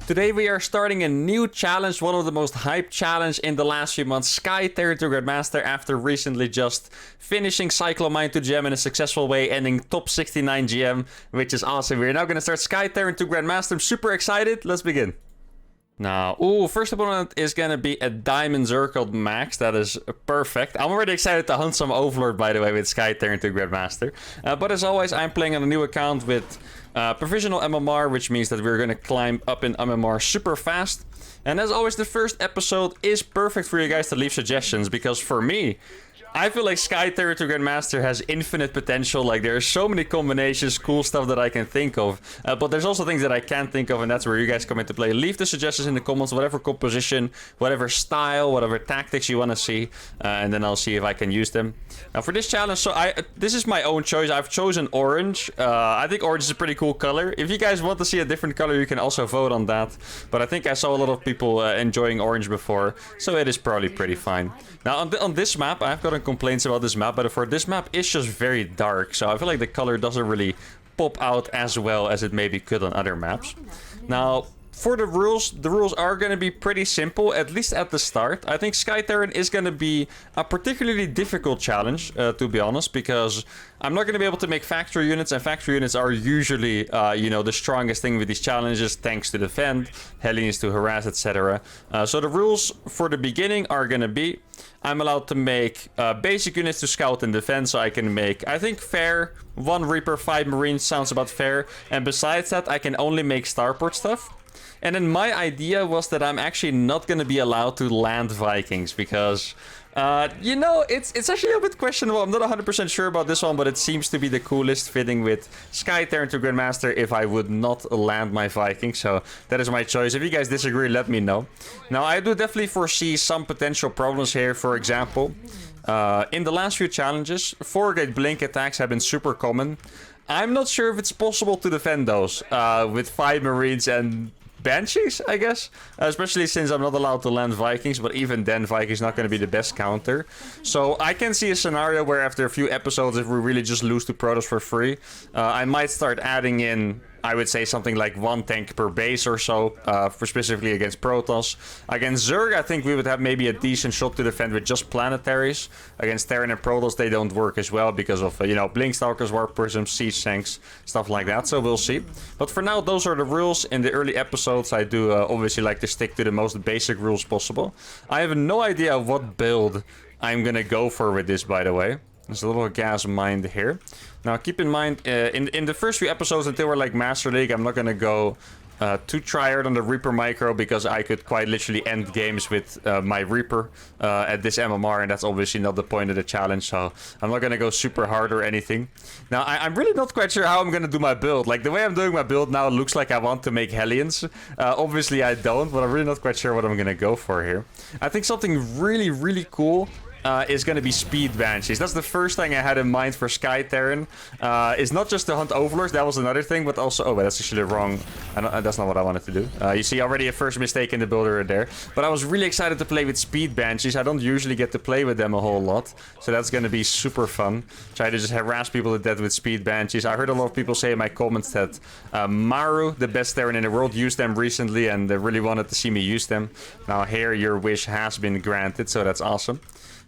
Today we are starting a new challenge, one of the most hyped challenge in the last few months. Sky Terran to Grandmaster after recently just finishing Cyclomine to GM in a successful way, ending top 69 GM, which is awesome. We're now going to start Sky Terran to Grandmaster. I'm super excited. Let's begin. Now, first opponent is going to be a Diamond Zerg called Max. That is perfect. I'm already excited to hunt some Overlord, by the way, with Sky Terran to Grandmaster. But as always, I'm playing on a new account with provisional MMR, which means that we're going to climb up in MMR super fast. And as always, the first episode is perfect for you guys to leave suggestions, because for me, I feel like Sky Terran to Grandmaster has infinite potential. Like, there are so many combinations, cool stuff that I can think of. But there's also things that I can't think of, and that's where you guys come into play. Leave the suggestions in the comments, whatever composition, whatever style, whatever tactics you want to see. And then I'll see if I can use them. Now, for this challenge, this is my own choice. I've chosen orange. I think orange is a pretty cool color. If you guys want to see a different color, you can also vote on that. But I think I saw a lot of people enjoying orange before, so it is probably pretty fine. Now, on this map, I've gotten complaints about this map, but for this map, it's just very dark. So I feel like the color doesn't really pop out as well as it maybe could on other maps. Now, for the rules are going to be pretty simple, at least at the start. I think Sky Terran is going to be a particularly difficult challenge, to be honest, because I'm not going to be able to make factory units, and factory units are usually, the strongest thing with these challenges, tanks to defend, Hellions to harass, etc. So the rules for the beginning are going to be, I'm allowed to make basic units to scout and defend, so I can make, I think, fair, 1 Reaper, 5 Marines sounds about fair, and besides that, I can only make starport stuff. And then my idea was that I'm actually not going to be allowed to land Vikings because, it's actually a bit questionable. I'm not 100% sure about this one, but it seems to be the coolest fitting with Sky Terran to Grandmaster if I would not land my Vikings. So that is my choice. If you guys disagree, let me know. Now, I do definitely foresee some potential problems here. For example, in the last few challenges, 4-gate blink attacks have been super common. I'm not sure if it's possible to defend those with 5 Marines and Banshees, I guess. Especially since I'm not allowed to land Vikings, but even then, Vikings not going to be the best counter. So I can see a scenario where after a few episodes, if we really just lose to Protoss for free, I might start adding in, I would say, something like 1 tank per base or so, for specifically against Protoss. Against Zerg, I think we would have maybe a decent shot to defend with just planetaries. Against Terran and Protoss, they don't work as well because of, Blinkstalkers, Warp Prisms, Siege Tanks, stuff like that, so we'll see. But for now, those are the rules. In the early episodes, I do obviously like to stick to the most basic rules possible. I have no idea what build I'm gonna go for with this, by the way. There's a little gas mine here. Now, keep in mind, in the first few episodes until we're like Master League, I'm not going to go too tryhard on the Reaper micro, because I could quite literally end games with my Reaper at this MMR, and that's obviously not the point of the challenge, so I'm not going to go super hard or anything. Now, I'm really not quite sure how I'm going to do my build. Like, the way I'm doing my build now looks like I want to make Hellions. Obviously, I don't, but I'm really not quite sure what I'm going to go for here. I think something really, really cool is going to be Speed Banshees. That's the first thing I had in mind for Sky Terran. It's not just to hunt Overlords, that was another thing, but also... Oh, wait, that's actually wrong. That's not what I wanted to do. You see already a first mistake in the builder there. But I was really excited to play with Speed Banshees. I don't usually get to play with them a whole lot, so that's going to be super fun. Try to just harass people to death with Speed Banshees. I heard a lot of people say in my comments that Maru, the best Terran in the world, used them recently, and they really wanted to see me use them. Now here, your wish has been granted, so that's awesome.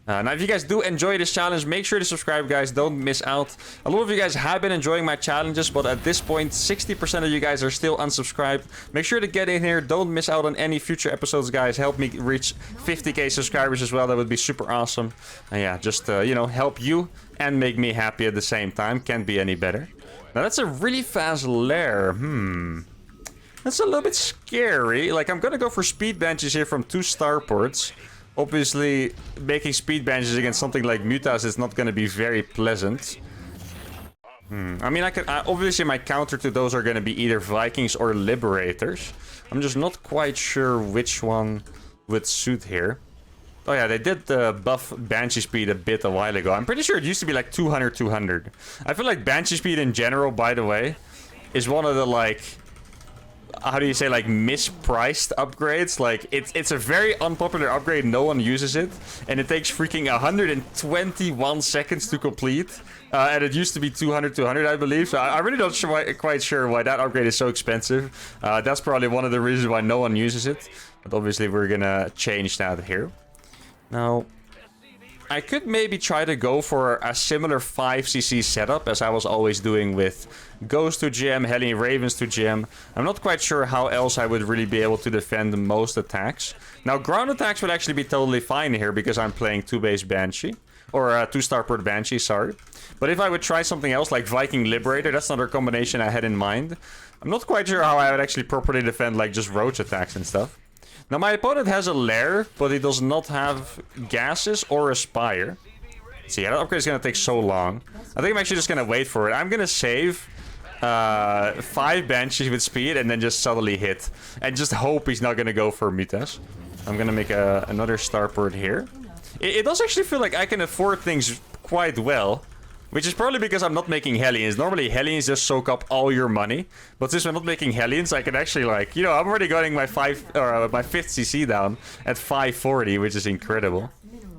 Now, if you guys do enjoy this challenge, make sure to subscribe, guys. Don't miss out. A lot of you guys have been enjoying my challenges, but at this point, 60% of you guys are still unsubscribed. Make sure to get in here. Don't miss out on any future episodes, guys. Help me reach 50k subscribers as well. That would be super awesome. And yeah, just, help you and make me happy at the same time. Can't be any better. Now, that's a really fast lair. That's a little bit scary. Like, I'm gonna go for Speed Banshees here from 2 starports. Obviously, making Speed Banshees against something like Mutas is not going to be very pleasant. I mean, obviously my counter to those are going to be either Vikings or Liberators. I'm just not quite sure which one would suit here. Oh yeah, they did buff Banshee speed a bit a while ago. I'm pretty sure it used to be like 200. I feel like Banshee speed in general, by the way, is one of the, like, how do you say, like, mispriced upgrades. Like, it's a very unpopular upgrade. No one uses it. And it takes freaking 121 seconds to complete. And it used to be 200, I believe. So I'm really not quite sure why that upgrade is so expensive. That's probably one of the reasons why no one uses it. But obviously we're gonna change that here. Now, I could maybe try to go for a similar 5cc setup as I was always doing with Ghost to gem, Hellion Ravens to gem. I'm not quite sure how else I would really be able to defend most attacks. Now, ground attacks would actually be totally fine here because I'm playing 2-base Banshee. Or 2-starport Banshee, sorry. But if I would try something else like Viking Liberator, that's another combination I had in mind. I'm not quite sure how I would actually properly defend like just roach attacks and stuff. Now, my opponent has a lair, but he does not have gases or a spire. See, that upgrade is going to take so long. I think I'm actually just going to wait for it. I'm going to save 5 Banshees with speed and then just subtly hit. And just hope he's not going to go for Mutas. I'm going to make another starport here. It does actually feel like I can afford things quite well. Which is probably because I'm not making Hellions. Normally, Hellions just soak up all your money. But since we're not making Hellions, I can actually, like... You know, I'm already getting my 5th CC down at 540, which is incredible.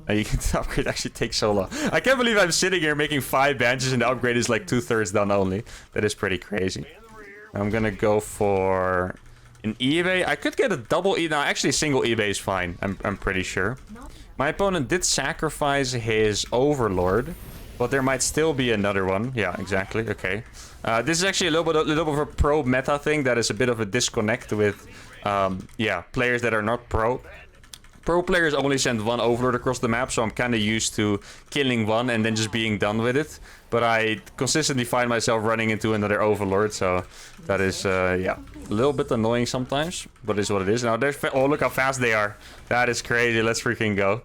And you can upgrade actually takes so long. I can't believe I'm sitting here making 5 Banshees and the upgrade is like 2/3 done only. That is pretty crazy. I'm gonna go for an eBay. I could get a double E. No, actually a single eBay is fine. I'm pretty sure. My opponent did sacrifice his Overlord. But there might still be another one. Yeah, exactly. Okay. This is actually a little bit of a pro meta thing. That is a bit of a disconnect with, yeah, players that are not pro. Pro players only send 1 Overlord across the map, so I'm kind of used to killing 1 and then just being done with it. But I consistently find myself running into another Overlord, so that is, yeah, a little bit annoying sometimes. But it is what it is. Now, there's... Oh, look how fast they are. That is crazy. Let's freaking go.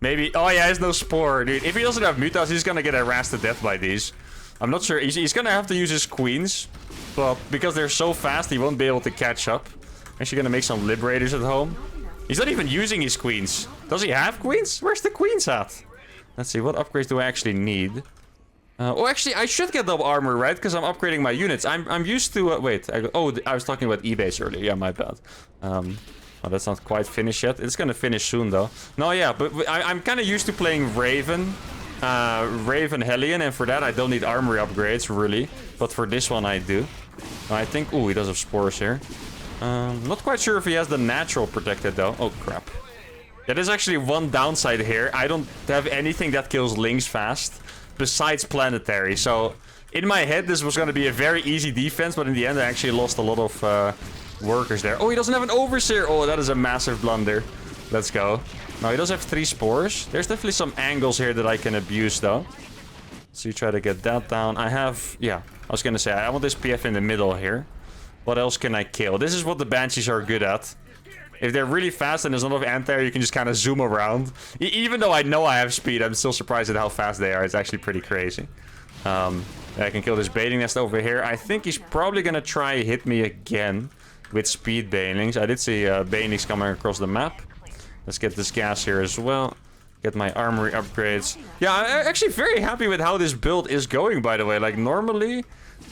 Maybe... Oh, yeah, there's no Spore, dude. If he doesn't have Mutas, he's gonna get harassed to death by these. I'm not sure. He's gonna have to use his Queens. But because they're so fast, he won't be able to catch up. Actually gonna make some Liberators at home. He's not even using his Queens. Does he have Queens? Where's the Queens at? Let's see. What upgrades do I actually need? Oh, actually, I should get double armor, right? Because I'm upgrading my units. I'm used to... wait. I was talking about eBase earlier. Yeah, my bad. Oh, that's not quite finished yet. It's gonna finish soon, though. No, yeah, but I'm kind of used to playing Raven Hellion, and for that I don't need armory upgrades, really. But for this one, I do. I think... Ooh, he does have Spores here. Not quite sure if he has the natural protected, though. Oh, crap. Yeah, there's actually one downside here. I don't have anything that kills Lings fast, besides Planetary. So, in my head, this was gonna be a very easy defense, but in the end, I actually lost a lot of... workers there. Oh, he doesn't have an Overseer. Oh, that is a massive blunder. Let's go. No, he does have 3 Spores. There's definitely some angles here that I can abuse, though. So you try to get that down. I have... Yeah, I was gonna say, I want this PF in the middle here. What else can I kill? This is what the Banshees are good at. If they're really fast and there's not enough anti, you can just kind of zoom around. Even though I know I have speed, I'm still surprised at how fast they are. It's actually pretty crazy. I can kill this baiting nest over here. I think he's probably gonna try hit me again. With speed banelings. I did see banelings coming across the map. Let's get this gas here as well. Get my armory upgrades. Yeah, I'm actually very happy with how this build is going, by the way. Like, normally,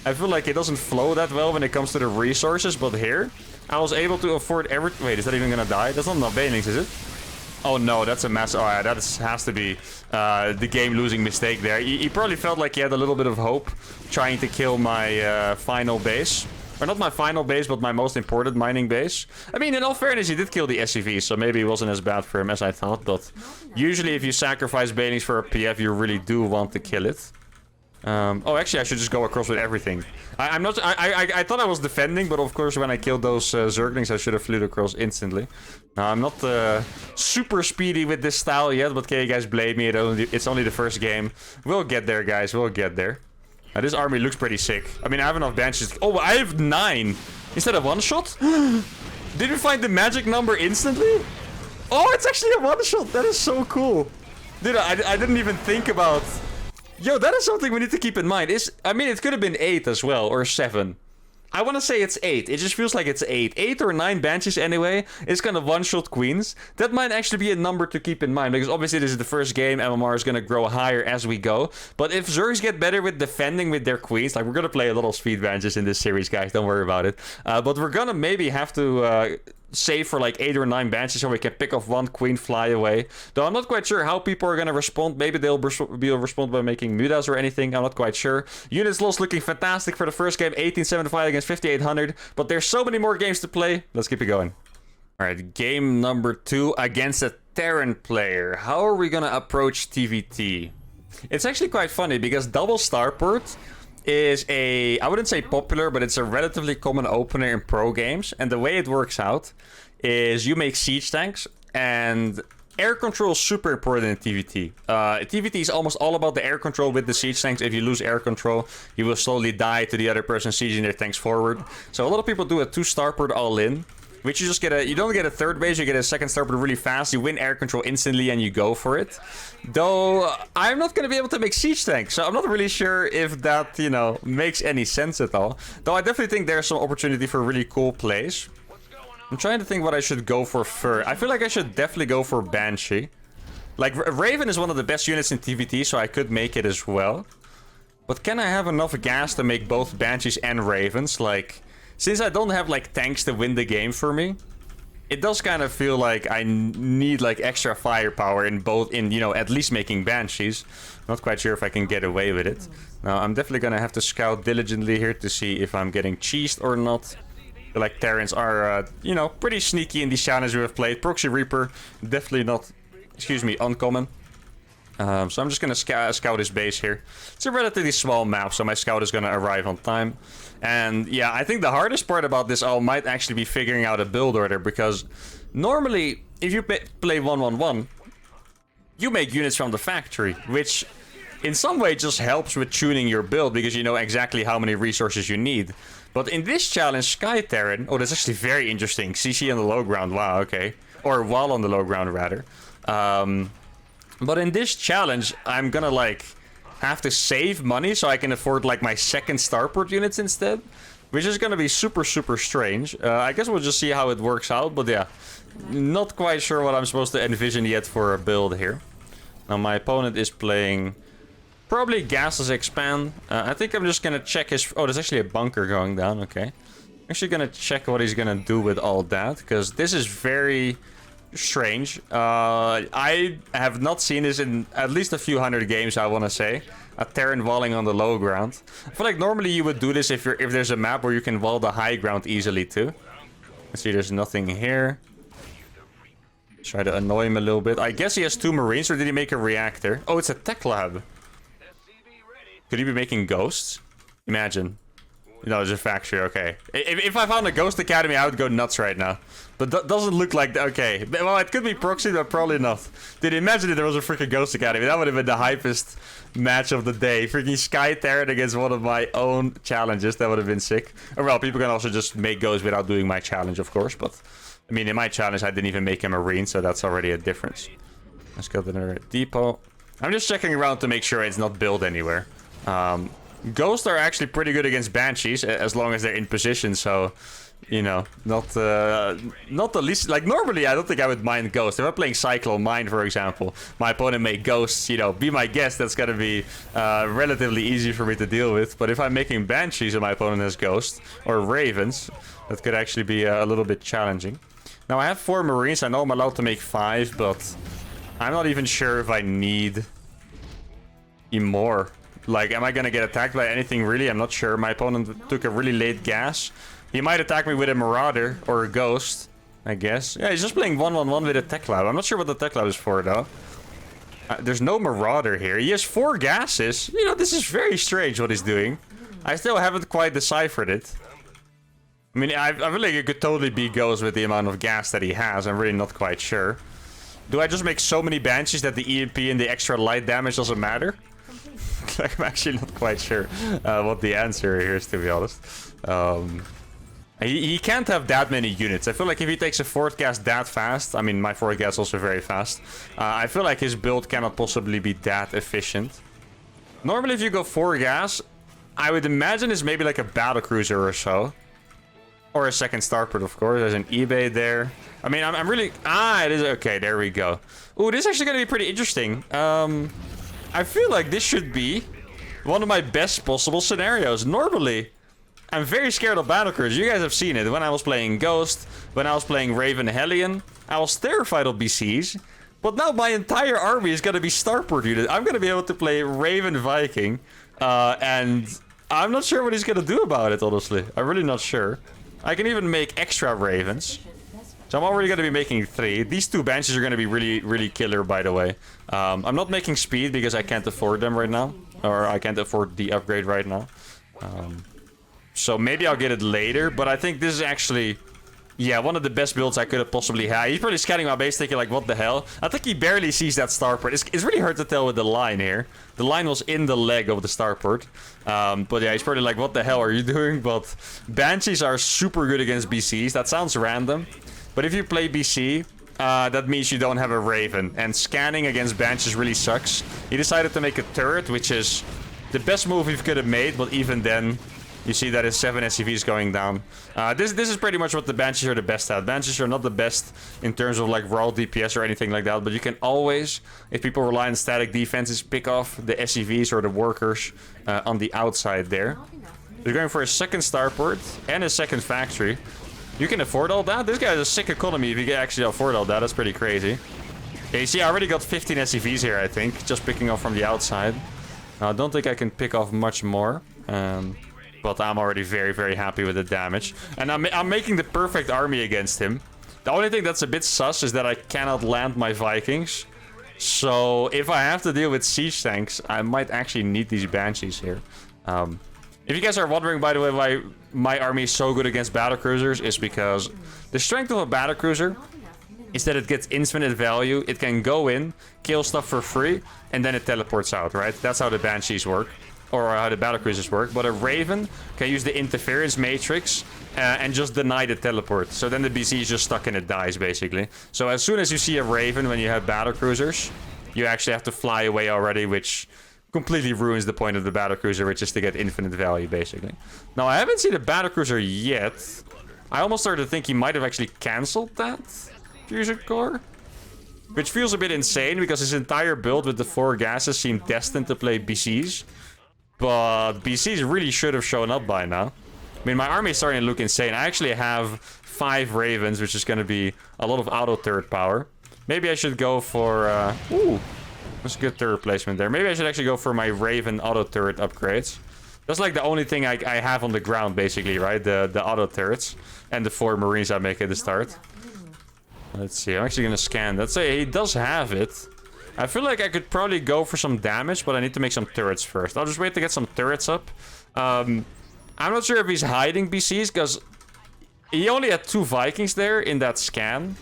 I feel like it doesn't flow that well when it comes to the resources. But here, I was able to afford every... Wait, is that even gonna die? That's not enough banelings, is it? Oh, no, that's a massive... Oh, yeah, that has to be the game-losing mistake there. He probably felt like he had a little bit of hope trying to kill my final base. Or not my final base, but my most important mining base. I mean, in all fairness, he did kill the SCV, so maybe it wasn't as bad for him as I thought. But usually if you sacrifice banelings for a PF, you really do want to kill it. Oh, actually, I should just go across with everything. I thought I was defending, but of course, when I killed those Zerglings, I should have flew across instantly. Now, I'm not super speedy with this style yet, but can you guys blame me? It's only the first game. We'll get there, guys. We'll get there. This army looks pretty sick. I mean, I have enough Banshees. Oh, I have 9 instead of 1 shot. Did we find the magic number instantly? Oh, it's actually a 1 shot. That is so cool. Dude, I didn't even think about... Yo, that is something we need to keep in mind. I mean, it could have been 8 as well, or 7. I want to say it's 8. It just feels like it's 8. 8 or 9 Banshees anyway. It's going to one-shot Queens. That might actually be a number to keep in mind, because obviously this is the first game. MMR is going to grow higher as we go. But if Zergs get better with defending with their Queens, like we're going to play a lot of speed Banshees in this series, guys. Don't worry about it. But we're going to maybe have to... save for like 8 or 9 Banshees so we can pick off one Queen, fly away. Though I'm not quite sure how people are going to respond. Maybe they'll respond by making Mudas or anything. I'm not quite sure. Units lost looking fantastic for the first game. 1875 against 5800. But there's so many more games to play. Let's keep it going. Alright, game number 2 against a Terran player. How are we going to approach TVT? It's actually quite funny because double starport is a, I wouldn't say popular, but it's a relatively common opener in pro games. And the way it works out is you make siege tanks, and air control is super important in TVT. TVT is almost all about the air control with the siege tanks. If you lose air control, you will slowly die to the other person sieging their tanks forward. So a lot of people do a 2 starport all in, which you just get a, you don't get a third base, you get a second starport really fast, you win air control instantly and you go for it. Though, I'm not going to be able to make siege tanks, so I'm not really sure if that, you know, makes any sense at all. Though I definitely think there's some opportunity for really cool plays. I'm trying to think what I should go for first. I feel like I should definitely go for Banshee. Like, Raven is one of the best units in TVT, so I could make it as well. But can I have enough gas to make both Banshees and Ravens? Like... Since I don't have, like, tanks to win the game for me, it does kind of feel like I need, like, extra firepower in both, you know, at least making Banshees. Not quite sure if I can get away with it. Now, I'm definitely gonna have to scout diligently here to see if I'm getting cheesed or not. I feel like Terrans are, you know, pretty sneaky in these challenges we have played. Proxy Reaper, definitely not, excuse me, uncommon. So I'm just gonna scout his base here. It's a relatively small map, so my scout is gonna arrive on time. And yeah, I think the hardest part about this all might actually be figuring out a build order, because normally, if you play 1-1-1, you make units from the factory, which in some way just helps with tuning your build, because you know exactly how many resources you need. But in this challenge, Sky Terran, oh, that's actually very interesting. CC on the low ground, wow, okay. Or while on the low ground, rather. But in this challenge, I'm gonna, like, have to save money so I can afford, like, my second starport units instead. Which is gonna be super, super strange. I guess we'll just see how it works out, but yeah. Not quite sure what I'm supposed to envision yet for a build here. Now, my opponent is playing probably Gases Expand. I think I'm just gonna check his... Oh, there's actually a bunker going down, okay. Actually gonna check what he's gonna do with all that, because this is very... strange. I have not seen this in at least a few hundred games, I want to say. A Terran walling on the low ground. I feel like normally you would do this if there's a map where you can wall the high ground easily too. Let's see, there's nothing here. Try to annoy him a little bit. I guess he has 2 Marines, or did he make a reactor? Oh, it's a tech lab. Could he be making ghosts? Imagine. No, it's a factory, okay. If I found a Ghost Academy, I would go nuts right now. But that doesn't look like... Okay. Well, it could be proxy, but probably not. Dude, imagine if there was a freaking Ghost Academy. That would have been the hypest match of the day. Freaking Sky Terran against one of my own challenges. That would have been sick. Or, well, people can also just make ghosts without doing my challenge, of course. But, I mean, in my challenge, I didn't even make a Marine, so that's already a difference. Let's go to another depot. I'm just checking around to make sure it's not built anywhere. Ghosts are actually pretty good against Banshees, as long as they're in position, so... You know, not the least... Like, normally, I don't think I would mind Ghosts. If I'm playing Cyclone Mine, for example, my opponent make Ghosts, you know, be my guest, that's gonna be relatively easy for me to deal with. But if I'm making Banshees and my opponent has Ghosts, or Ravens, that could actually be a little bit challenging. Now, I have 4 Marines. I know I'm allowed to make 5, but I'm not even sure if I need more. Like, am I gonna get attacked by anything, really? I'm not sure. My opponent took a really late gas. He might attack me with a Marauder or a Ghost, I guess. Yeah, he's just playing 1-1-1 with a Tech Lab. I'm not sure what the Tech Lab is for, though. There's no Marauder here. He has 4 gases. You know, this is very strange what he's doing. I still haven't quite deciphered it. I mean, I feel like it could totally be Ghost with the amount of gas that he has. I'm really not quite sure. Do I just make so many Banshees that the EMP and the extra light damage doesn't matter? I'm actually not quite sure what the answer here is, to be honest. He can't have that many units. I feel like if he takes a 4th gas that fast... I mean, my 4th gas is also very fast. I feel like his build cannot possibly be that efficient. Normally, if you go 4 gas, I would imagine it's maybe like a battlecruiser or so. Or a second starport, of course. There's an eBay there. I mean, I'm really... it is... Okay, there we go. Ooh, this is actually going to be pretty interesting. I feel like this should be one of my best possible scenarios. Normally, I'm very scared of battlecruisers. You guys have seen it. When I was playing Ghost, when I was playing Raven Hellion, I was terrified of BCs. But now my entire army is going to be starport unit. I'm going to be able to play Raven Viking. And I'm not sure what he's going to do about it, honestly. I'm really not sure. I can even make extra Ravens. So I'm already going to be making 3. These 2 Banshees are going to be really, really killer, by the way. I'm not making speed because I can't afford them right now. Or I can't afford the upgrade right now. So maybe I'll get it later. But I think this is actually... Yeah, one of the best builds I could have possibly had. He's probably scanning my base thinking like, what the hell? I think he barely sees that starport. It's really hard to tell with the line here. The line was in the leg of the starport. But yeah, he's probably like, what the hell are you doing? But Banshees are super good against BCs. That sounds random. But if you play BC, that means you don't have a Raven. And scanning against Banshees really sucks. He decided to make a turret, which is the best move he could have made. But even then... You see that his 7 SCVs going down. This is pretty much what the Banshees are the best at. Banshees are not the best in terms of like raw DPS or anything like that. But you can always, if people rely on static defenses, pick off the SCVs or the workers on the outside there. They're going for a second starport and a second factory. You can afford all that? This guy has a sick economy if you can actually afford all that. That's pretty crazy. Okay, you see, I already got 15 SCVs here, I think. Just picking off from the outside. I don't think I can pick off much more. But I'm already very, very happy with the damage. And I'm making the perfect army against him. The only thing that's a bit sus is that I cannot land my Vikings. So if I have to deal with siege tanks, I might actually need these Banshees here. If you guys are wondering, by the way, why my army is so good against battlecruisers, is because the strength of a battlecruiser is that it gets infinite value. It can go in, kill stuff for free, and then it teleports out, right? That's how the Banshees work. Or how the battlecruisers work. But a Raven can use the interference matrix and just deny the teleport. So then the BC is just stuck and it dies, basically. So as soon as you see a Raven when you have battlecruisers, you actually have to fly away already, which completely ruins the point of the battlecruiser, which is to get infinite value, basically. Now, I haven't seen a battlecruiser yet. I almost started to think he might have actually cancelled that fusion core. Which feels a bit insane, because his entire build with the 4 gases seemed destined to play BCs. But BCs really should have shown up by now. I mean, my army is starting to look insane. I actually have 5 Ravens, which is going to be a lot of auto turret power. Maybe I should go for... Ooh, that's a good turret placement there. Maybe I should actually go for my Raven auto turret upgrades. That's like the only thing I have on the ground, basically, right? The auto turrets. And the 4 Marines I make at the start. Let's see, I'm actually going to scan. Let's say he does have it. I feel like I could probably go for some damage, but I need to make some turrets first. I'll just wait to get some turrets up. I'm not sure if he's hiding BCs, because he only had 2 Vikings there in that scan.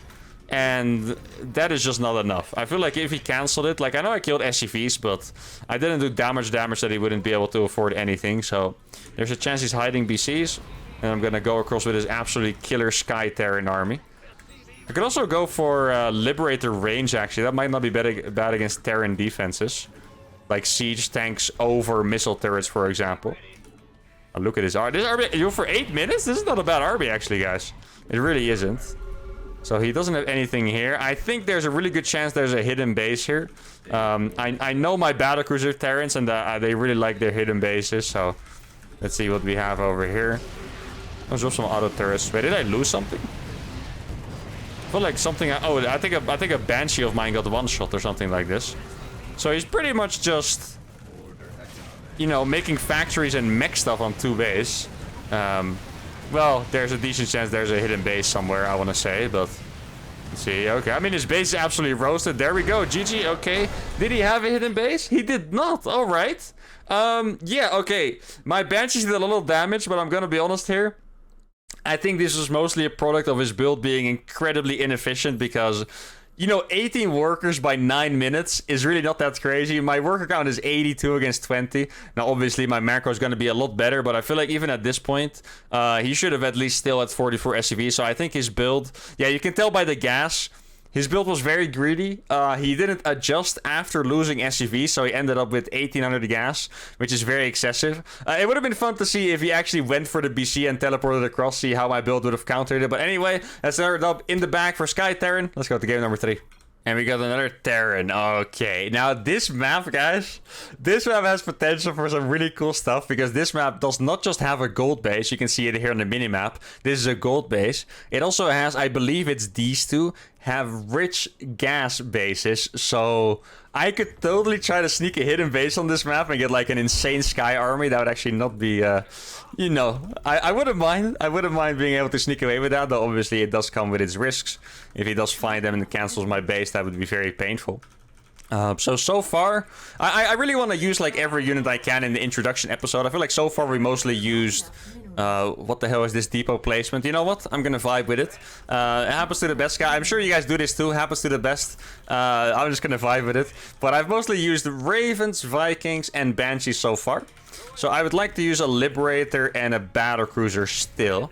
And that is just not enough. I feel like if he cancelled it, like I know I killed SCVs, but I didn't do damage that he wouldn't be able to afford anything. So there's a chance he's hiding BCs. And I'm going to go across with his absolutely killer Sky Terran army. I could also go for Liberator range, actually. That might not be bad against Terran defenses. Like siege tanks over missile turrets, for example. Oh, look at this army. This army, for 8 minutes? This is not a bad army, actually, guys. It really isn't. So he doesn't have anything here. I think there's a really good chance there's a hidden base here. I know my battlecruiser Terrans, and they really like their hidden bases. So let's see what we have over here. Let's drop some auto turrets. Wait, did I lose something? I feel like something... Oh, I think a Banshee of mine got one shot or something like this. So he's pretty much just... You know, making factories and mech stuff on 2 base. Well, there's a decent chance there's a hidden base somewhere, I want to say, but... Let's see, okay. I mean, his base is absolutely roasted. There we go, GG, okay. Did he have a hidden base? He did not, alright. Yeah, okay. My Banshees did a little damage, but I'm gonna be honest here. I think this is mostly a product of his build being incredibly inefficient because, you know, 18 workers by 9 minutes is really not that crazy. My worker count is 82 against 20. Now, obviously, my macro is going to be a lot better, but I feel like even at this point, he should have at least still at 44 SCV. So I think his build, yeah, you can tell by the gas. His build was very greedy. He didn't adjust after losing SCV, so he ended up with 1800 gas, which is very excessive. It would have been fun to see if he actually went for the BC and teleported across, see how my build would have countered it. But anyway, that's another dub in the bag for Sky Terran. Let's go to game number 3. And we got another Terran. Okay, now this map, guys, this map has potential for some really cool stuff because this map does not just have a gold base. You can see it here on the minimap. This is a gold base. It also has, I believe it's these two, have rich gas bases. So I could totally try to sneak a hidden base on this map and get like an insane sky army. That would actually not be, you know, I wouldn't mind. I wouldn't mind being able to sneak away with that, though obviously it does come with its risks. If he does find them and cancels my base, that would be very painful. So far, I really want to use like every unit I can in the introduction episode. I feel like so far we mostly used... what the hell is this depot placement? You know what? I'm gonna vibe with it. It happens to the best guy. I'm sure you guys do this too. Happens to the best. I'm just gonna vibe with it. But I've mostly used Ravens, Vikings, and Banshees so far. So I would like to use a Liberator and a Battlecruiser still.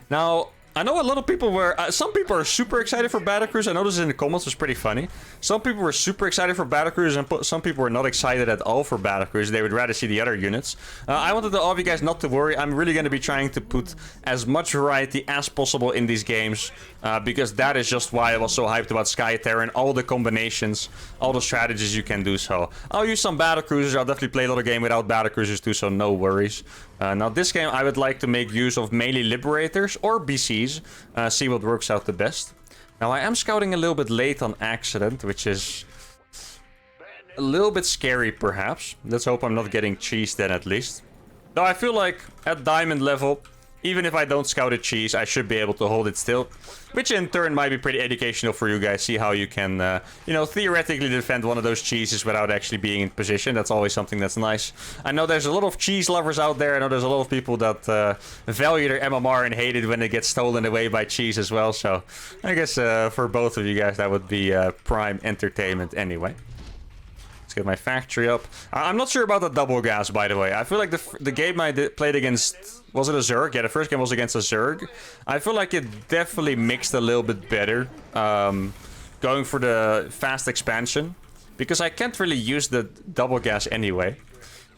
Now... I know a lot of people were... some people are super excited for Battlecruiser. I know this in the comments was pretty funny. Some people were super excited for Battlecruiser and some people were not excited at all for Battlecruiser. They would rather see the other units. I wanted all of you guys not to worry. I'm really going to be trying to put as much variety as possible in these games. Because that is just why I was so hyped about Sky Terran. All the combinations, all the strategies you can do. So I'll use some Battlecruisers. I'll definitely play a little game without Battlecruisers too, so no worries. Now this game I would like to make use of mainly Liberators or BCs. See what works out the best. Now I am scouting a little bit late on accident, which is a little bit scary perhaps. Let's hope I'm not getting cheesed then at least. Though I feel like at diamond level, even if I don't scout a cheese, I should be able to hold it still. Which in turn might be pretty educational for you guys. See how you can, you know, theoretically defend one of those cheeses without actually being in position. That's always something that's nice. I know there's a lot of cheese lovers out there. I know there's a lot of people that value their MMR and hate it when it gets stolen away by cheese as well. So I guess for both of you guys that would be prime entertainment anyway. Let's get my factory up. I'm not sure about the double gas, by the way. I feel like the game I played against... Was it a Zerg? Yeah, the first game was against a Zerg. I feel like it definitely mixed a little bit better. Going for the fast expansion. Because I can't really use the double gas anyway.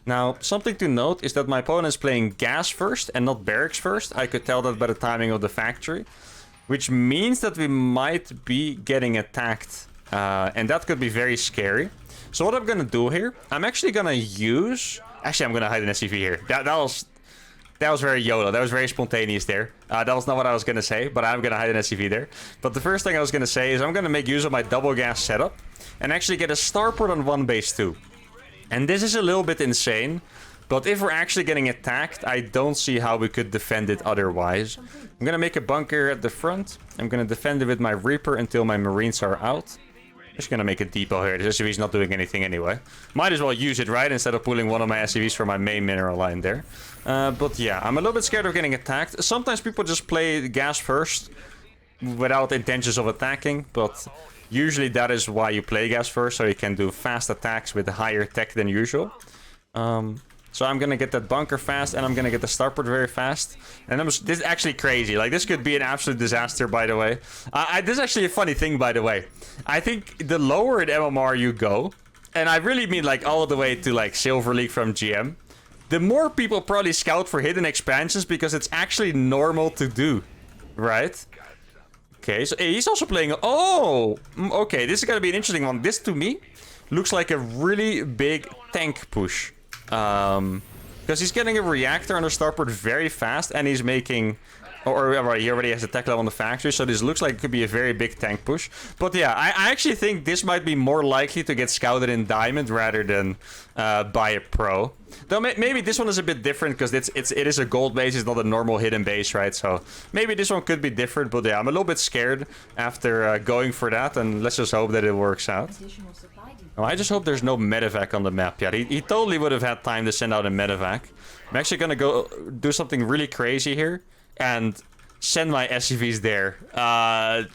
Now, something to note is that my opponent is playing gas first and not barracks first. I could tell that by the timing of the factory. Which means that we might be getting attacked. And that could be very scary. So what I'm gonna do here, I'm actually gonna use... Actually, I'm gonna hide an SCV here. That was very YOLO. That was very spontaneous there. That was not what I was gonna say, but I'm gonna hide an SCV there. But the first thing I was gonna say is I'm gonna make use of my double gas setup and actually get a starport on one base too. And this is a little bit insane, but if we're actually getting attacked, I don't see how we could defend it otherwise. I'm gonna make a bunker at the front. I'm gonna defend it with my Reaper until my Marines are out. Just gonna make a depot here. This SCV's not doing anything anyway. Might as well use it, right? Instead of pulling one of my SCVs for my main mineral line there. But yeah, I'm a little bit scared of getting attacked. Sometimes people just play gas first without intentions of attacking. But usually that is why you play gas first. So you can do fast attacks with higher tech than usual. So I'm gonna get that bunker fast, and I'm gonna get the starport very fast. And this is actually crazy. Like, this could be an absolute disaster, by the way. This is actually a funny thing, by the way. I think the lower in MMR you go, and I really mean like all the way to like Silver League from GM, the more people probably scout for hidden expansions because it's actually normal to do, right? Okay, so he's also playing... Oh! Okay, this is gonna be an interesting one. This, to me, looks like a really big tank push. Because he's getting a reactor on the starport very fast, and he's making... Or he already has a tech level on the factory, so this looks like it could be a very big tank push. But yeah, I actually think this might be more likely to get scouted in Diamond rather than by a pro. Though maybe this one is a bit different, because it is a gold base, it's not a normal hidden base, right? So maybe this one could be different, but yeah, I'm a little bit scared after going for that, and let's just hope that it works out. Oh, I just hope there's no medevac on the map yet. He totally would have had time to send out a medevac. I'm actually gonna go do something really crazy here and send my SCVs there. I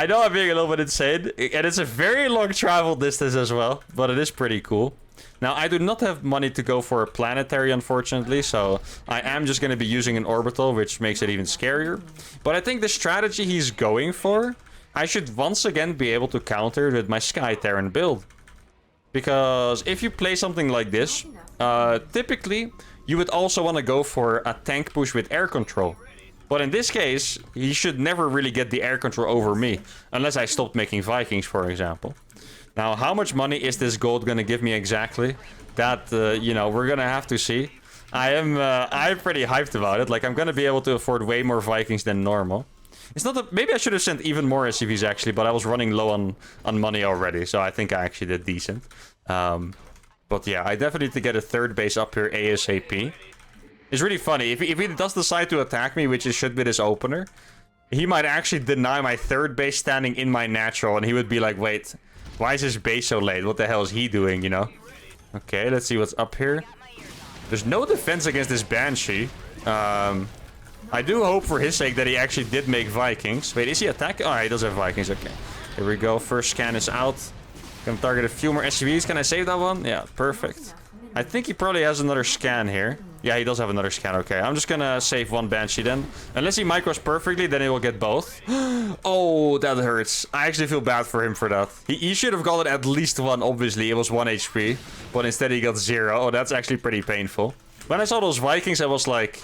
know I'm being a little bit insane, and it's a very long travel distance as well, but it is pretty cool. Now, I do not have money to go for a planetary, unfortunately, so I am just going to be using an orbital, which makes it even scarier. But I think the strategy he's going for I should once again be able to counter with my Sky Terran build. Because if you play something like this, typically you would also want to go for a tank push with air control. But in this case, he should never really get the air control over me. Unless I stopped making Vikings, for example. Now, how much money is this gold going to give me exactly? That, you know, we're going to have to see. I'm pretty hyped about it. Like, I'm going to be able to afford way more Vikings than normal. It's not that... Maybe I should have sent even more SCVs, actually. But I was running low on money already. So I think I actually did decent. But yeah, I definitely need to get a third base up here ASAP. It's really funny. If he does decide to attack me, which it should be this opener, he might actually deny my third base standing in my natural. And he would be like, wait, why is his base so late? What the hell is he doing, you know? Okay, let's see what's up here. There's no defense against this Banshee. I do hope for his sake that he actually did make Vikings. Wait, is he attacking? Oh, he does have Vikings. Okay. Here we go. First scan is out. Gonna target a few more SCVs. Can I save that one? Yeah, perfect. I think he probably has another scan here. Yeah, he does have another scan. Okay, I'm just gonna save one Banshee then. Unless he micros perfectly, then he will get both. Oh, that hurts. I actually feel bad for him for that. He should have gotten at least one, obviously. It was 1 HP. But instead he got 0. Oh, that's actually pretty painful. When I saw those Vikings, I was like...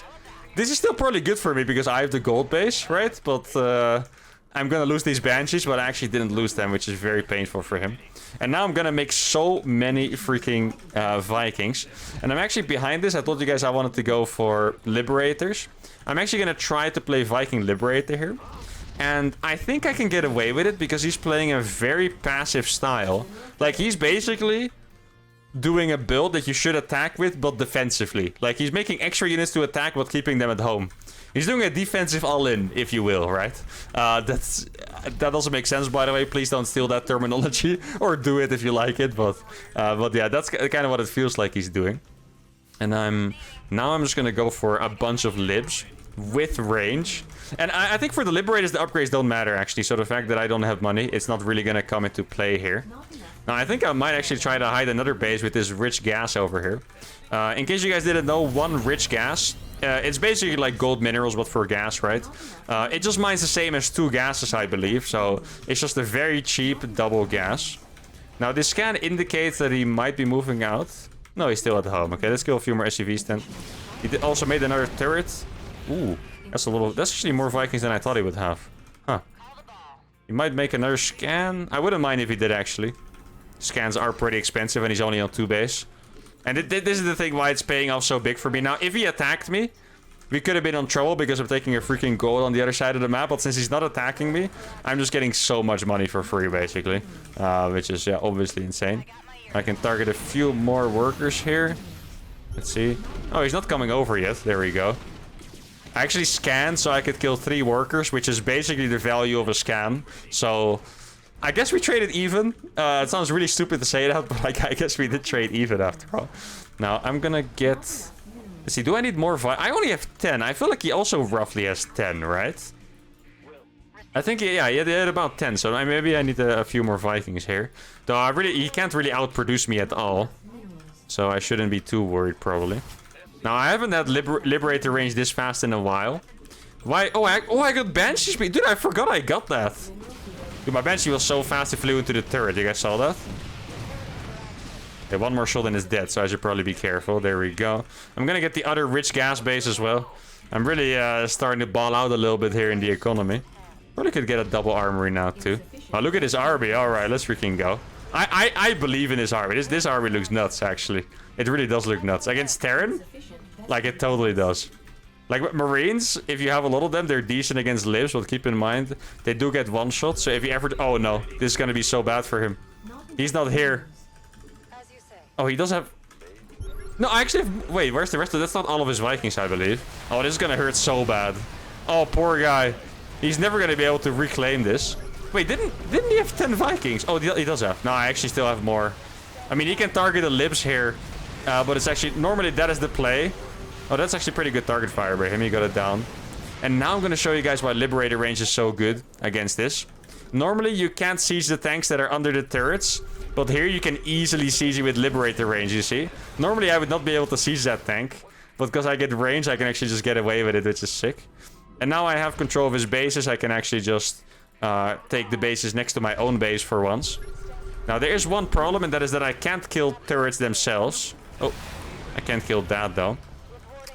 This is still probably good for me because I have the gold base, right? But I'm gonna lose these Banshees, but I actually didn't lose them, which is very painful for him. And now I'm gonna make so many freaking Vikings. And I'm actually behind this. I told you guys I wanted to go for Liberators. I'm actually gonna try to play Viking Liberator here. And I think I can get away with it because he's playing a very passive style. Like, he's basically doing a build that you should attack with, but defensively. Like, he's making extra units to attack, but keeping them at home. He's doing a defensive all-in, if you will, right? That doesn't make sense, by the way. Please don't steal that terminology. Or do it if you like it, but yeah, that's kind of what it feels like he's doing. And now I'm just gonna go for a bunch of libs with range. And I think for the Liberators, the upgrades don't matter, actually. So the fact that I don't have money, it's not really gonna come into play here. Now, I think I might actually try to hide another base with this rich gas over here. In case you guys didn't know, one rich gas... it's basically like gold minerals, but for gas, right? It just mines the same as 2 gases, I believe. So it's just a very cheap double gas. Now, this scan indicates that he might be moving out. No, he's still at home. Okay, let's kill a few more SCVs then. He also made another turret. Ooh, that's actually more Vikings than I thought he would have. Huh. He might make another scan. I wouldn't mind if he did, actually. Scans are pretty expensive and he's only on 2 base. And this is the thing why it's paying off so big for me. Now, if he attacked me, we could have been in trouble because I'm taking a freaking gold on the other side of the map. But since he's not attacking me, I'm just getting so much money for free, basically. Which is, yeah, obviously insane. I can target a few more workers here. Let's see. Oh, he's not coming over yet. There we go. I actually scanned so I could kill 3 workers, which is basically the value of a scan. So... I guess we traded even. It sounds really stupid to say that, but like, I guess we did trade even after all. Now, I'm gonna get... Let's see, do I need more I only have 10. I feel like he also roughly has 10, right? I think, yeah, he had about 10. So maybe I need a few more Vikings here. Though he can't really outproduce me at all. So I shouldn't be too worried, probably. Now, I haven't had Liberator range this fast in a while. Why? Oh, I got Banshee speed. Dude, I forgot I got that. Dude, my Banshee was so fast it flew into the turret. You guys saw that? Okay, one more shot and it's dead, so I should probably be careful. There we go. I'm gonna get the other rich gas base as well. I'm really starting to ball out a little bit here in the economy. Probably could get a double armory now too. Oh, look at this army. Alright, let's freaking go. I believe in this army. This army looks nuts, actually. It really does look nuts. Against Terran? Like, it totally does. Like, Marines, if you have a lot of them, they're decent against libs, but keep in mind, they do get one shot. So if you ever... Oh, no. This is gonna be so bad for him. He's not here. Oh, he does have... No, I actually have... Wait, where's the rest of... That's not all of his Vikings, I believe. Oh, this is gonna hurt so bad. Oh, poor guy. He's never gonna be able to reclaim this. Wait, didn't he have 10 Vikings? Oh, he does have. No, I actually still have more. I mean, he can target the libs here. But it's actually... Normally, that is the play. Oh, that's actually pretty good target fire by him. He got it down. And now I'm going to show you guys why Liberator range is so good against this. Normally, you can't siege the tanks that are under the turrets. But here you can easily siege it with Liberator range, you see. Normally, I would not be able to siege that tank. But because I get range, I can actually just get away with it, which is sick. And now I have control of his bases. I can actually just take the bases next to my own base for once. Now, there is one problem, and that is that I can't kill turrets themselves. Oh, I can't kill that, though.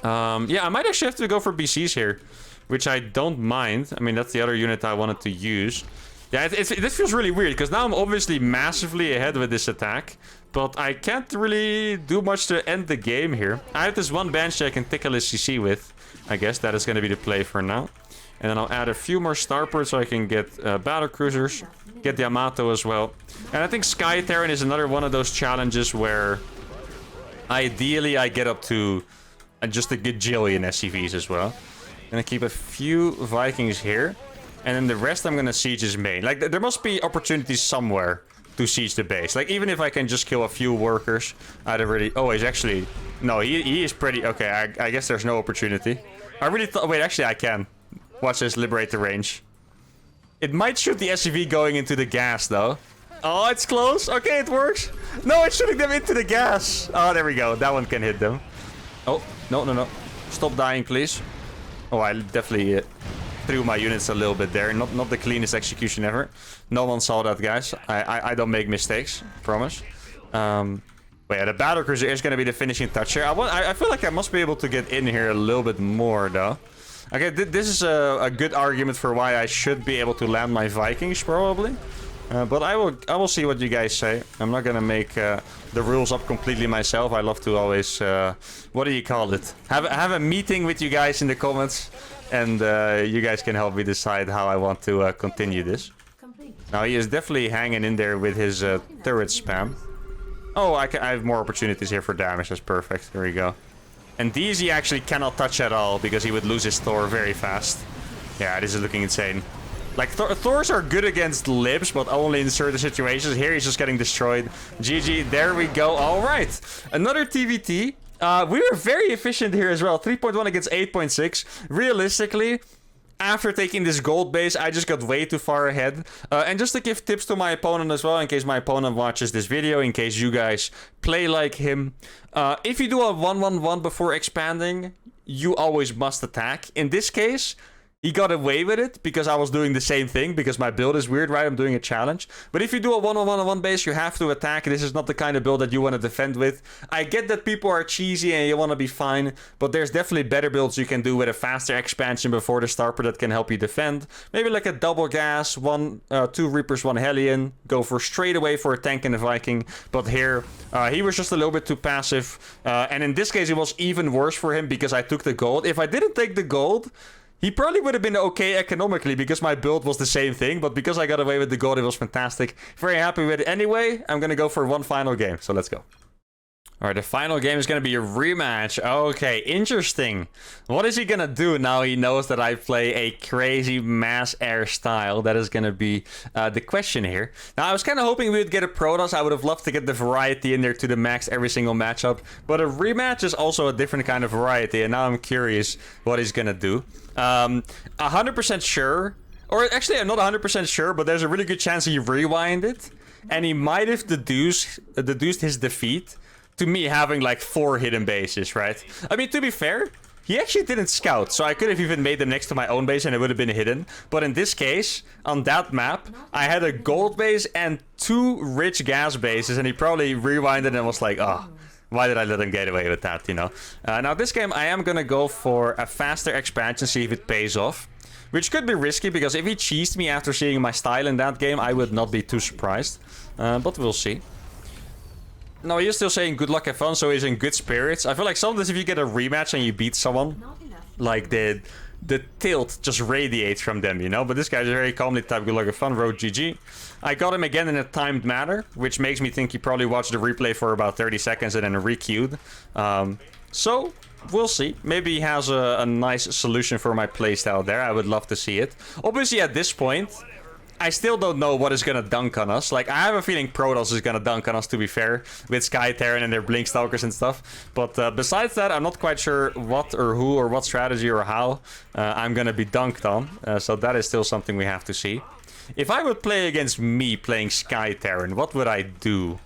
Yeah, I might actually have to go for BCs here, which I don't mind. I mean, that's the other unit I wanted to use. Yeah, this feels really weird, because now I'm obviously massively ahead with this attack, but I can't really do much to end the game here. I have this one Banshee I can tickle his CC with. I guess that is going to be the play for now. And then I'll add a few more starports so I can get battle cruisers, get the Yamato as well. And I think Sky Terran is another one of those challenges where ideally I get up to just a gajillion SCVs as well. I'm gonna keep a few Vikings here. And then the rest I'm gonna siege his main. Like, there must be opportunities somewhere to siege the base. Like, even if I can just kill a few workers, I'd already... Oh, he's actually... No, he is pretty... Okay, I guess there's no opportunity. I really thought... Wait, actually I can. Watch this, liberate the range. It might shoot the SCV going into the gas, though. Oh, it's close. Okay, it works. No, it's shooting them into the gas. Oh, there we go. That one can hit them. Oh, no. Stop dying, please. Oh, I definitely threw my units a little bit there. Not the cleanest execution ever. No one saw that, guys. I don't make mistakes. Promise. But yeah, the battle cruiser is going to be the finishing touch here. I feel like I must be able to get in here a little bit more, though. Okay, this is a good argument for why I should be able to land my Vikings, probably. But I will see what you guys say. I'm not gonna make the rules up completely myself. I love to always, what do you call it? Have a meeting with you guys in the comments, and you guys can help me decide how I want to continue this. Now he is definitely hanging in there with his turret spam. Oh, I have more opportunities here for damage. That's perfect. There we go. And these he actually cannot touch at all because he would lose his Thor very fast. Yeah, this is looking insane. Like, Thors are good against libs, but only in certain situations. Here he's just getting destroyed. GG, there we go. All right, another TVT. We were very efficient here as well. 3.1 against 8.6. Realistically, after taking this gold base, I just got way too far ahead. And just to give tips to my opponent as well, in case my opponent watches this video, in case you guys play like him. If you do a 1-1-1 before expanding, you always must attack. In this case, he got away with it because I was doing the same thing, because my build is weird, right? I'm doing a challenge. But if you do a 1-on-1 base, you have to attack. This is not the kind of build that you want to defend with. I get that people are cheesy and you want to be fine, but there's definitely better builds you can do with a faster expansion before the starter that can help you defend. Maybe like a double gas, 2 Reapers, 1 Hellion. Go for straight away for a tank and a Viking. But here, he was just a little bit too passive. And in this case, it was even worse for him because I took the gold. If I didn't take the gold, he probably would have been okay economically because my build was the same thing. But because I got away with the gold, it was fantastic. Very happy with it. Anyway, I'm going to go for one final game. So let's go. All right, the final game is going to be a rematch. Okay, interesting. What is he going to do now he knows that I play a crazy mass air style? That is going to be the question here. Now, I was kind of hoping we would get a Protoss. I would have loved to get the variety in there to the max every single matchup. But a rematch is also a different kind of variety. And now I'm curious what he's going to do. 100% sure. Or actually, I'm not 100% sure, but there's a really good chance he rewinded. And he might have deduced his defeat to me having like 4 hidden bases, right? I mean, to be fair, he actually didn't scout, so I could have even made them next to my own base and it would have been hidden. But in this case, on that map, I had a gold base and 2 rich gas bases, and he probably rewinded and was like, oh, why did I let him get away with that, you know? Now, this game, I am gonna go for a faster expansion, see if it pays off. Which could be risky, because if he cheesed me after seeing my style in that game, I would not be too surprised. But we'll see. No, he's still saying good luck, have fun, so he's in good spirits. I feel like sometimes if you get a rematch and you beat someone, like the tilt just radiates from them, you know? But this guy's very calmly typed good luck, have fun, wrote GG. I got him again in a timed manner, which makes me think he probably watched the replay for about 30 seconds and then re-queued. So, we'll see. Maybe he has a nice solution for my playstyle there. I would love to see it. Obviously, at this point, I still don't know what is gonna dunk on us. Like, I have a feeling Protoss is gonna dunk on us, to be fair, with Sky Terran and their Blinkstalkers and stuff. But besides that, I'm not quite sure what or who or what strategy or how I'm gonna be dunked on. So that is still something we have to see. If I would play against me playing Sky Terran, what would I do?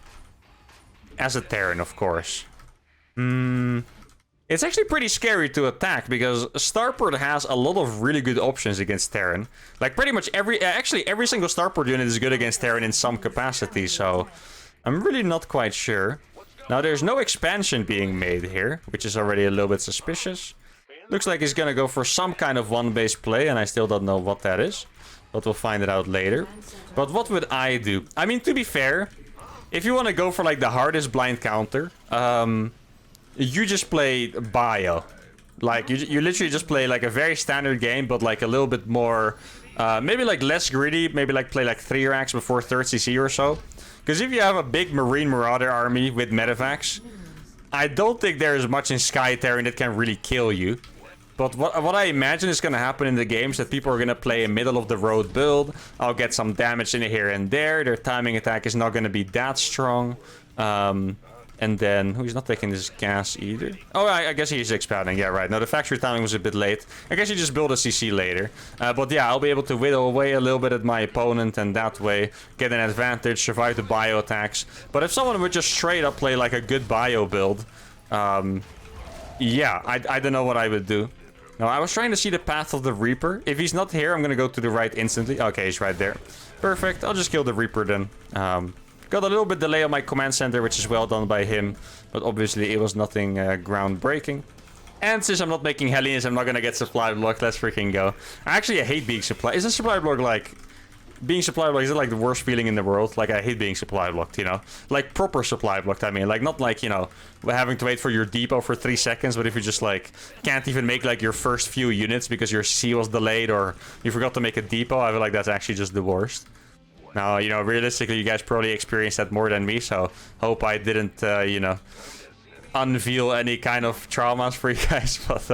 As a Terran, of course. It's actually pretty scary to attack because Starport has a lot of really good options against Terran. Like pretty much actually every single Starport unit is good against Terran in some capacity, so I'm really not quite sure. Now there's no expansion being made here, which is already a little bit suspicious. Looks like he's gonna go for some kind of one-base play, and I still don't know what that is. But we'll find it out later. But what would I do? I mean, to be fair, if you want to go for like the hardest blind counter, you just play bio. Like, you literally just play like a very standard game, but like a little bit more, maybe like less greedy, maybe like play like 3 racks before 3rd CC or so. Because if you have a big Marine Marauder army with medevacs, I don't think there is much in Sky Terran that can really kill you. But what I imagine is going to happen in the games that people are going to play a middle-of-the-road build. I'll get some damage in here and there. Their timing attack is not going to be that strong. And then, he's not taking this gas either. Oh, I guess he's expounding. Yeah, right. No, the factory timing was a bit late. I guess you just build a CC later. But yeah, I'll be able to whittle away a little bit at my opponent and that way get an advantage, survive the bio attacks. But if someone would just straight up play like a good bio build, yeah, I don't know what I would do. No, I was trying to see the path of the Reaper. If he's not here, I'm going to go to the right instantly. Okay, he's right there. Perfect. I'll just kill the Reaper then. Got a little bit delay on my command center, which is well done by him. But obviously, it was nothing groundbreaking. And since I'm not making Hellions, I'm not going to get supply blocked. Let's freaking go. I hate being supply. Is a supply block like... Being supply blocked, is it like the worst feeling in the world? Like, I hate being supply blocked, you know? Like, proper supply blocked, I mean. Like, not like, you know, having to wait for your depot for 3 seconds, but if you just, like, can't even make, like, your first few units because your C was delayed or you forgot to make a depot, I feel like that's actually just the worst. Now, you know, realistically, you guys probably experienced that more than me, so hope I didn't, you know, unveil any kind of traumas for you guys, but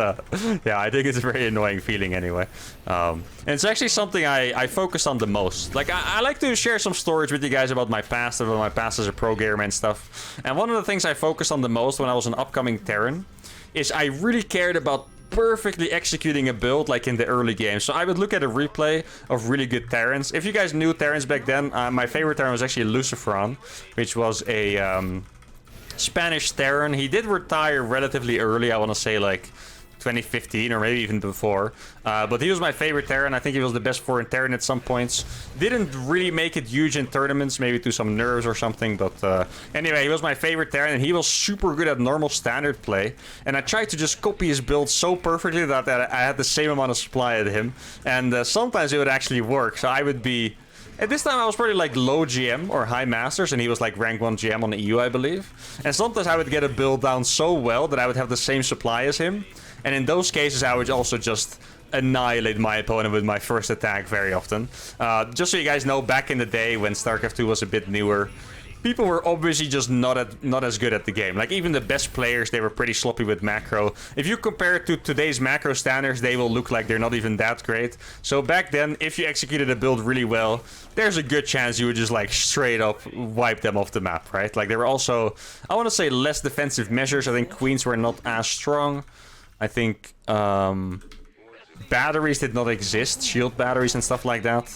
yeah, I think it's a very annoying feeling anyway. And it's actually something I focus on the most. Like, I like to share some stories with you guys about my past as a pro gamer and stuff. And one of the things I focused on the most when I was an upcoming Terran is I really cared about perfectly executing a build like in the early game. So I would look at a replay of really good Terrans. If you guys knew Terrans back then, my favorite Terran was actually Luciferon, which was a Spanish Terran. He did retire relatively early, I want to say like 2015 or maybe even before. But he was my favorite Terran. I think he was the best foreign Terran at some points. Didn't really make it huge in tournaments, maybe to some nerves or something. But anyway, he was my favorite Terran and he was super good at normal standard play. And I tried to just copy his build so perfectly that I had the same amount of supply as him. And sometimes it would actually work. So I would be... At this time, I was probably like low GM or high masters, and he was like rank 1 GM on the EU, I believe. And sometimes I would get a build down so well that I would have the same supply as him. And in those cases, I would also just annihilate my opponent with my first attack very often. Just so you guys know, back in the day when StarCraft 2 was a bit newer, people were obviously just not as good at the game. Like, even the best players, they were pretty sloppy with macro. If you compare it to today's macro standards, they will look like they're not even that great. So back then, if you executed a build really well, there's a good chance you would just, like, straight up wipe them off the map, right? Like, there were also, I want to say, less defensive measures. I think queens were not as strong. I think batteries did not exist, shield batteries and stuff like that.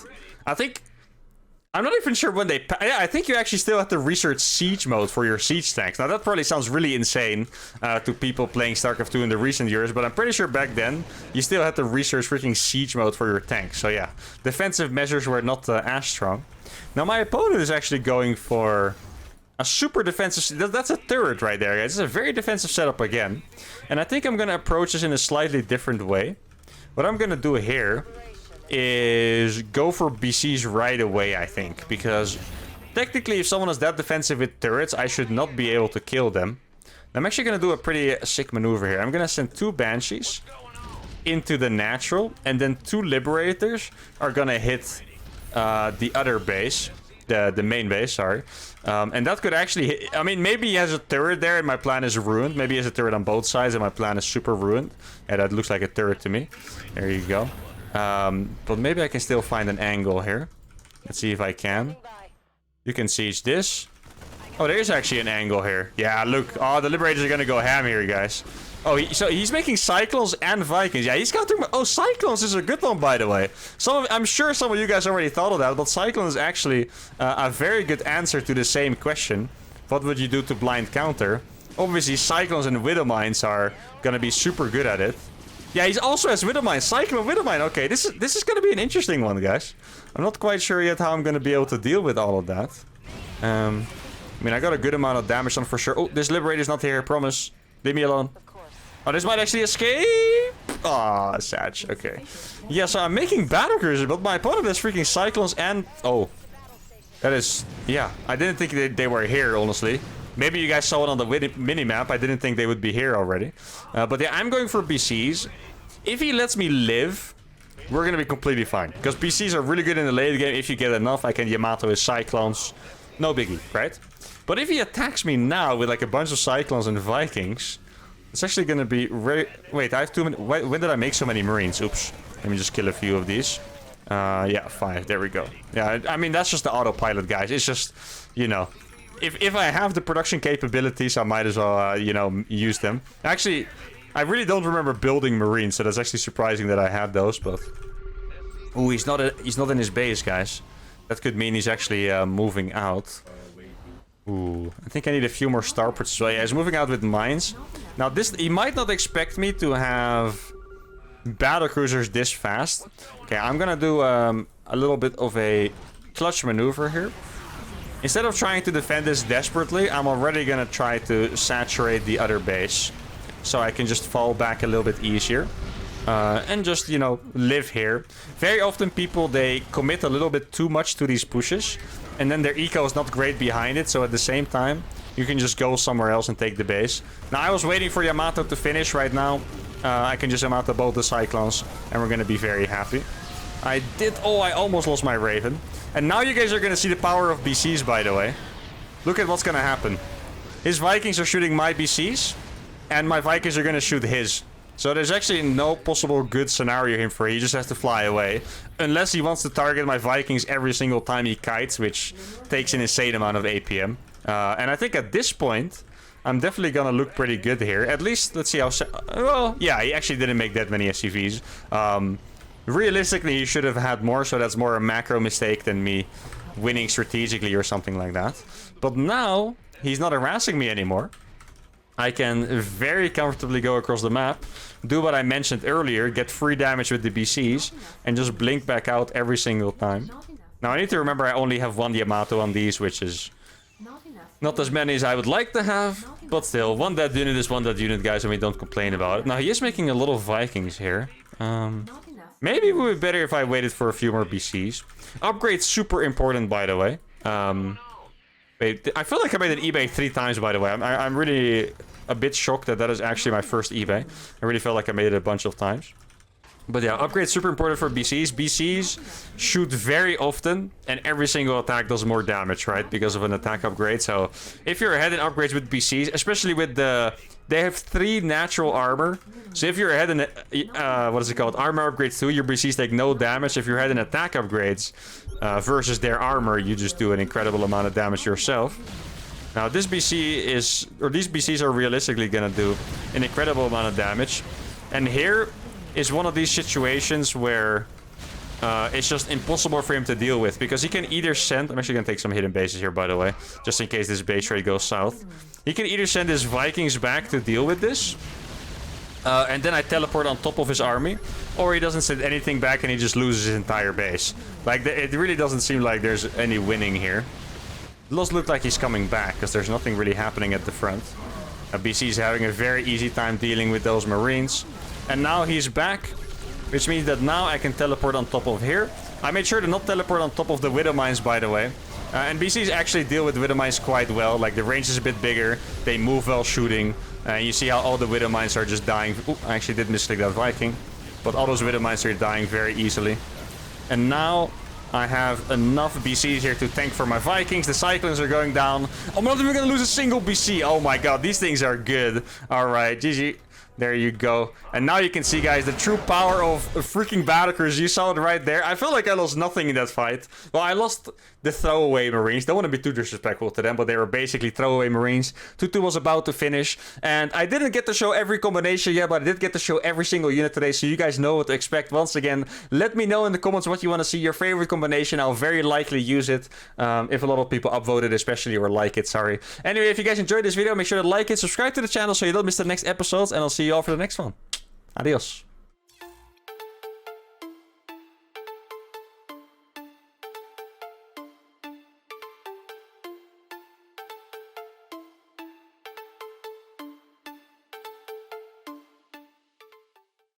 I'm not even sure when they... Yeah, I think you actually still have to research siege mode for your siege tanks. Now, that probably sounds really insane to people playing StarCraft 2 in the recent years, but I'm pretty sure back then you still had to research freaking siege mode for your tanks. So yeah, defensive measures were not as strong. Now, my opponent is actually going for a super defensive... That's a turret right there, guys. It's a very defensive setup again. And I think I'm going to approach this in a slightly different way. What I'm going to do here is go for BCs right away, I think. Because technically, if someone is that defensive with turrets, I should not be able to kill them. I'm actually going to do a pretty sick maneuver here. I'm going to send 2 Banshees into the natural. And then 2 Liberators are going to hit the other base. The main base, sorry. And that could actually hit... I mean, maybe he has a turret there and my plan is ruined. Maybe he has a turret on both sides and my plan is super ruined. Yeah, that looks like a turret to me. There you go. But maybe I can still find an angle here. Let's see if I can. You can siege this. Oh, there is actually an angle here. Yeah, look. Oh, the Liberators are gonna go ham here, guys. Oh, so he's making Cyclones and Vikings. Yeah, he's countering... Oh, Cyclones is a good one, by the way. I'm sure some of you guys already thought of that, but Cyclone is actually a very good answer to the same question. What would you do to blind counter? Obviously, Cyclones and Widow Mines are gonna be super good at it. Yeah, he also has Widow Mine, Cyclone, Widow Mine. Okay, this is gonna be an interesting one, guys. I'm not quite sure yet how I'm gonna be able to deal with all of that. I mean, I got a good amount of damage on for sure. Oh, this Liberator's not here, I promise. Leave me alone. Oh, this might actually escape. Ah, sad. Okay. Yeah, so I'm making Battle Cruisers, but my opponent has freaking Cyclones and... Oh. That is... Yeah, I didn't think they were here, honestly. Maybe you guys saw it on the mini-map. I didn't think they would be here already. But yeah, I'm going for BCs. If he lets me live, we're going to be completely fine. Because BCs are really good in the late game. If you get enough, I can Yamato his Cyclones. No biggie, right? But if he attacks me now with like a bunch of Cyclones and Vikings, it's actually going to be... Wait, I have too many... When did I make so many Marines? Oops. Let me just kill a few of these. Yeah, 5. There we go. Yeah, I mean, that's just the autopilot, guys. It's just, you know... If I have the production capabilities, I might as well, you know, use them. Actually, I really don't remember building Marines, so that's actually surprising that I had those, but... Ooh, he's not in his base, guys. That could mean he's actually moving out. Ooh, I think I need a few more starports as well. Yeah, he's moving out with mines. Now, he might not expect me to have battle cruisers this fast. Okay, I'm gonna do a little bit of a clutch maneuver here. Instead of trying to defend this desperately, I'm already gonna try to saturate the other base. So I can just fall back a little bit easier. And just, you know, live here. Very often people, they commit a little bit too much to these pushes. And then their eco is not great behind it. So at the same time, you can just go somewhere else and take the base. Now, I was waiting for Yamato to finish right now. I can just Yamato both the Cyclones. And we're gonna be very happy. Oh, I almost lost my Raven. And now you guys are gonna see the power of BCs, by the way. Look at what's gonna happen. His Vikings are shooting my BCs. And my Vikings are gonna shoot his. So there's actually no possible good scenario here for him. He just has to fly away. Unless he wants to target my Vikings every single time he kites, which takes an insane amount of APM. And I think at this point, I'm definitely gonna look pretty good here. At least, let's see how... Well, yeah, he actually didn't make that many SCVs. Realistically, he should have had more, so that's more a macro mistake than me winning strategically or something like that. But now, he's not harassing me anymore. I can very comfortably go across the map, do what I mentioned earlier, get free damage with the BCs, and just blink back out every single time. Now, I need to remember I only have one Yamato on these, which is not as many as I would like to have, but still, one dead unit is one dead unit, guys, and we don't complain about it. Now, he is making a lot of Vikings here. Maybe it would be better if I waited for a few more BCs. Upgrade's super important, by the way. Wait, I feel like I made an eBay 3 times, by the way. I'm really a bit shocked that is actually my first eBay. I really felt like I made it a bunch of times. But yeah, upgrade's super important for BCs. BCs shoot very often, and every single attack does more damage, right? Because of an attack upgrade. So if you're ahead in upgrades with BCs, especially with the... They have 3 natural armor. So if you're ahead in... what is it called? Armor upgrades 2, your BCs take no damage. If you're ahead in attack upgrades versus their armor, you just do an incredible amount of damage yourself. Now this BC is... Or these BCs are realistically gonna do an incredible amount of damage. And here is one of these situations where it's just impossible for him to deal with. Because he can either send... I'm actually gonna take some hidden bases here, by the way. Just in case this base rate goes south. He can either send his Vikings back to deal with this. And then I teleport on top of his army. Or he doesn't send anything back and he just loses his entire base. Like, it really doesn't seem like there's any winning here. It does look like he's coming back, because there's nothing really happening at the front. BC is having a very easy time dealing with those Marines. And now he's back. Which means that now I can teleport on top of here. I made sure to not teleport on top of the Widow Mines, by the way. And BCs actually deal with Widow Mines quite well. Like, the range is a bit bigger. They move well shooting. You see how all the Widow Mines are just dying. Ooh, I actually did misclick that Viking. But all those Widow Mines are dying very easily. And now I have enough BCs here to tank for my Vikings. The Cyclones are going down. I'm not even going to lose a single BC. Oh my god, these things are good. Alright, GG. There you go. And now you can see, guys, the true power of freaking Battlecruisers. You saw it right there. I feel like I lost nothing in that fight. Well, I lost the throwaway Marines. Don't want to be too disrespectful to them, but they were basically throwaway Marines. Tutu was about to finish. And I didn't get to show every combination yet, but I did get to show every single unit today, so you guys know what to expect. Once again, let me know in the comments what you want to see, your favorite combination. I'll very likely use it if a lot of people upvote it, especially, or like it, sorry. Anyway, if you guys enjoyed this video, make sure to like it, subscribe to the channel so you don't miss the next episodes, and I'll see you all for the next one. Adios.